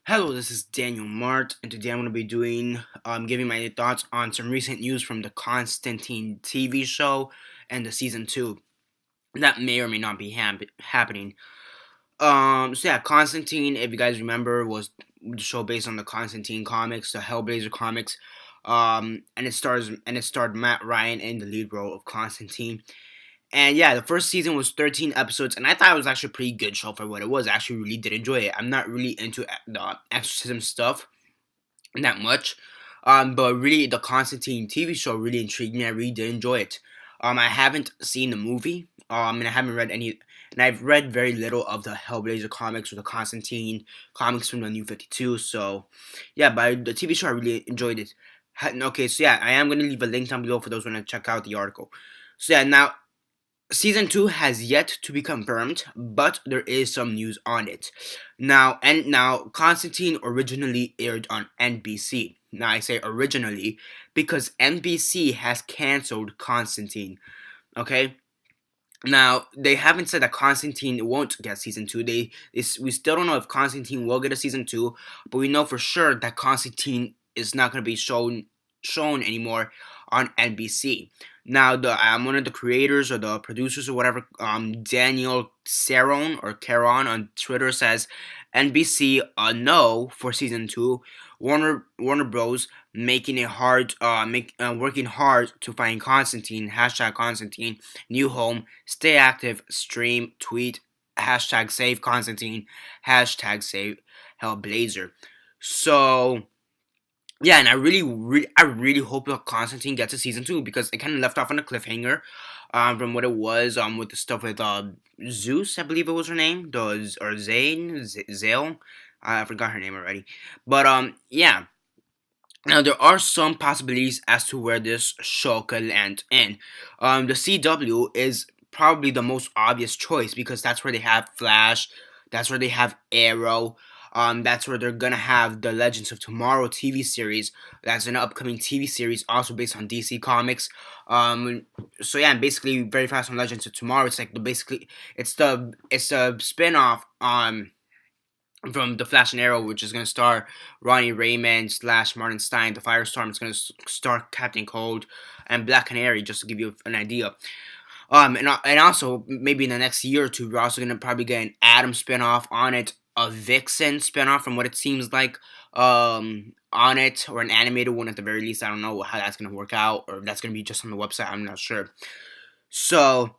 Hello, this is Daniel Mart, and today I'm going to be giving my thoughts on some recent news from the Constantine TV show and the season 2 that may or may not be happening. Constantine, if you guys remember, was the show based on the Constantine comics, the Hellblazer comics, and it starred Matt Ryan in the lead role of Constantine. And yeah, the first season was 13 episodes, and I thought it was actually a pretty good show for what it was. I actually really did enjoy it. I'm not really into the exorcism stuff that much, but really the Constantine TV show really intrigued me. I really did enjoy it. I haven't seen the movie, and I haven't read any, and I've read very little of the Hellblazer comics or the Constantine comics from the New 52. So, yeah, but the TV show I really enjoyed it. Okay, so yeah, I am gonna leave a link down below for those who want to check out the article. So yeah, now Season 2 has yet to be confirmed, but there is some news on it. Now Constantine originally aired on NBC. Now I say originally because NBC has canceled Constantine, okay? Now they haven't said that Constantine won't get season 2. We still don't know if Constantine will get a season 2, but we know for sure that Constantine is not going to be shown anymore on NBC. Now, one of the creators or the producers or whatever, Daniel Caron on Twitter says, NBC no for season 2. Warner Bros. Making it hard, working hard to find Constantine. Hashtag Constantine. New home. Stay active. Stream. Tweet. Hashtag save Constantine. Hashtag save Hellblazer. So yeah, and I really hope that Constantine gets a season 2 because it kind of left off on a cliffhanger, from what it was, with the stuff with Zeus, I believe it was her name, or Zale, I forgot her name already, but yeah. Now there are some possibilities as to where this show could land in. The CW is probably the most obvious choice because that's where they have Flash, that's where they have Arrow. That's where they're gonna have the Legends of Tomorrow TV series. That's an upcoming TV series, also based on DC Comics. So yeah, basically, very fast on Legends of Tomorrow. It's like it's the spin off from the Flash and Arrow, which is going to star Ronnie Raymond slash Martin Stein. The Firestorm is going to star Captain Cold and Black Canary, just to give you an idea. And also maybe in the next year or two, we're also going to probably get an Atom spinoff on it, a Vixen spinoff, from what it seems like, on it, or an animated one at the very least. I don't know how that's going to work out, or if that's going to be just on the website. I'm not sure. So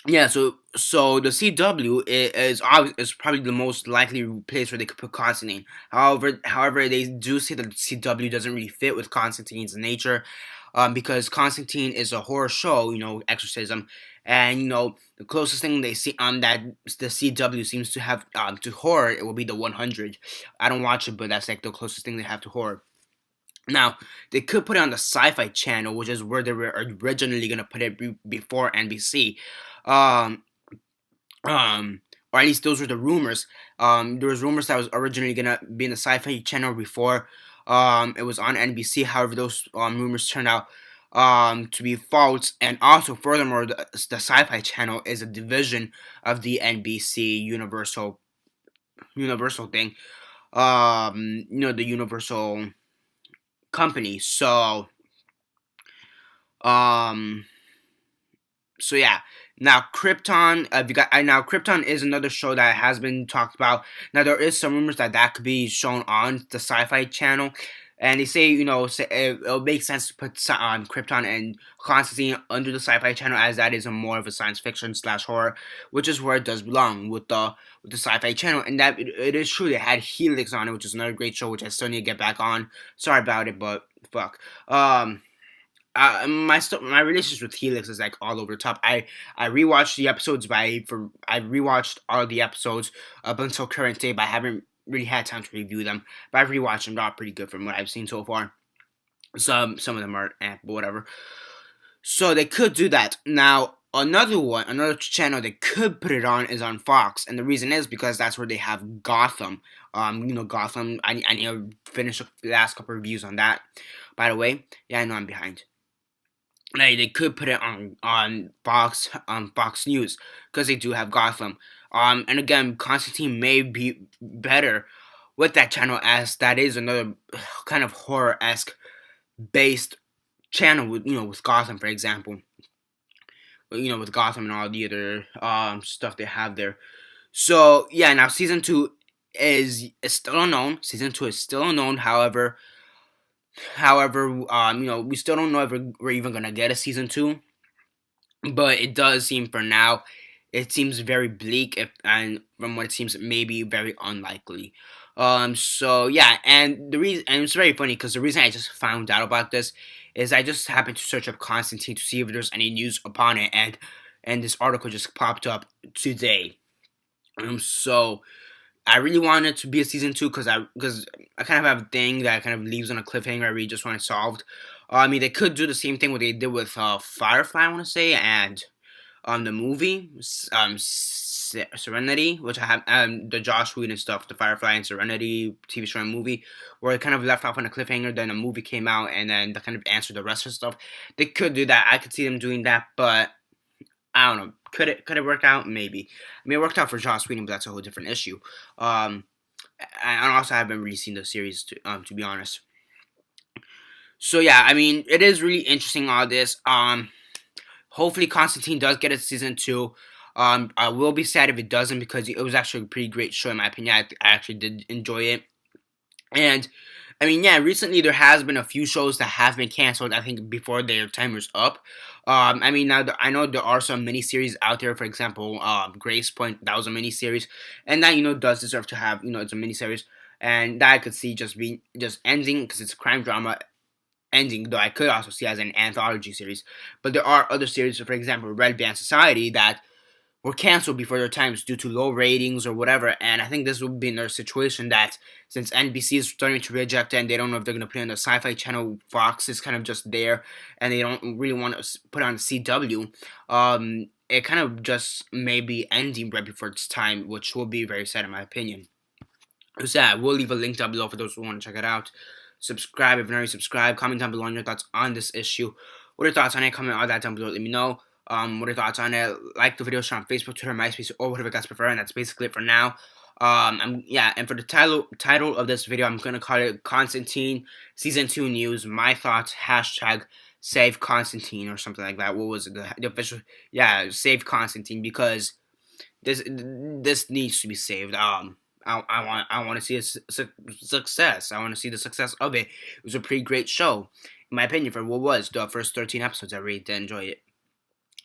yeah, so the CW is probably the most likely place where they could put Constantine. However, they do say that the CW doesn't really fit with Constantine's nature, because Constantine is a horror show, exorcism, and the closest thing they see that the CW seems to have to horror, it will be the 100. I don't watch it, but that's like the closest thing they have to horror. Now, they could put it on the Sci-Fi Channel, which is where they were originally gonna put it before NBC. Um, or at least those were the rumors. There was rumors that was originally gonna be in the Sci-Fi Channel before it was on NBC. However, those rumors turned out to be false. And also, furthermore, the Sci-Fi Channel is a division of the NBC Universal thing. The Universal company. Um, so yeah. Now Krypton, Krypton is another show that has been talked about. Now there is some rumors that could be shown on the Sci-Fi Channel, and they say it'll make sense to put Krypton and Constantine under the Sci-Fi Channel, as that is a more of a science fiction slash horror, which is where it does belong with the Sci-Fi Channel. And that it is true, they had Helix on it, which is another great show, which I still need to get back on. Sorry about it, but fuck. My relationship with Helix is like all over the top. I rewatched the episodes I rewatched all the episodes up until current day, but I haven't really had time to review them. But I've rewatched them. They're all pretty good from what I've seen so far. Some of them are but whatever. So they could do that. Now another channel they could put it on is on Fox, and the reason is because that's where they have Gotham. Gotham. I need to finish the last couple reviews on that. By the way, yeah, I know I'm behind. They could put it on Fox News because they do have Gotham. And again, Constantine may be better with that channel, as that is another kind of horror-esque based channel with with Gotham, for example. With Gotham and all the other stuff they have there. So yeah, now season two is still unknown. Season two is still unknown. However, we still don't know if we're even gonna get a season two. But it does seem for now, it seems very bleak, and from what it seems, maybe very unlikely. So yeah, and the reason, and it's very funny because the reason I just found out about this is I just happened to search up Constantine to see if there's any news upon it, and this article just popped up today. So I really want it to be a season two because I kind of have a thing that kind of leaves on a cliffhanger. I really just want it solved. I mean, they could do the same thing what they did with Firefly, I want to say, and the movie Serenity, which I have the Josh Whedon stuff, the Firefly and Serenity TV show and movie, where it kind of left off on a cliffhanger. Then a movie came out, and then they kind of answered the rest of the stuff. They could do that. I could see them doing that, but I don't know. Could it work out? Maybe. I mean, it worked out for Joss Whedon, but that's a whole different issue. And also I haven't really seen the series to be honest. So yeah, I mean, it is really interesting all this. Hopefully Constantine does get a season two. I will be sad if it doesn't because it was actually a pretty great show in my opinion. I actually did enjoy it, and I mean, yeah, recently there has been a few shows that have been canceled. I think before their timer's up. I mean, now I know there are some miniseries out there. For example, Grace Point, that was a miniseries, and that does deserve to have it's a miniseries, and that I could see just ending because it's a crime drama ending. Though I could also see as an anthology series, but there are other series, for example, Red Band Society, that were canceled before their times due to low ratings or whatever. And I think this would be another situation that since NBC is starting to reject it and they don't know if they're going to put it on the Sci-Fi Channel, Fox is kind of just there, and they don't really want to put it on CW. It kind of just may be ending right before its time, which will be very sad in my opinion. So yeah, we'll leave a link down below for those who want to check it out. Subscribe if you're not already subscribed. Comment down below on your thoughts on this issue. What are your thoughts on it? Comment all that down below. Let me know. What are your thoughts on it? Like the video, share on Facebook, Twitter, MySpace, or whatever you guys prefer. And that's basically it for now. And for the title of this video, I'm gonna call it Constantine Season 2 News. My thoughts. Hashtag Save Constantine or something like that. What was it? The official? Yeah, Save Constantine, because this needs to be saved. I want to see its success. I want to see the success of it. It was a pretty great show, in my opinion, for what was the first 13 episodes. I really did enjoy it.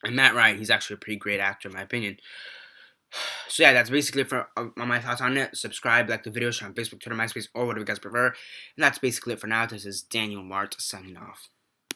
And Matt Ryan, he's actually a pretty great actor, in my opinion. So yeah, that's basically for my thoughts on it. Subscribe, like the video, share on Facebook, Twitter, MySpace, or whatever you guys prefer. And that's basically it for now. This is Daniel Mart signing off.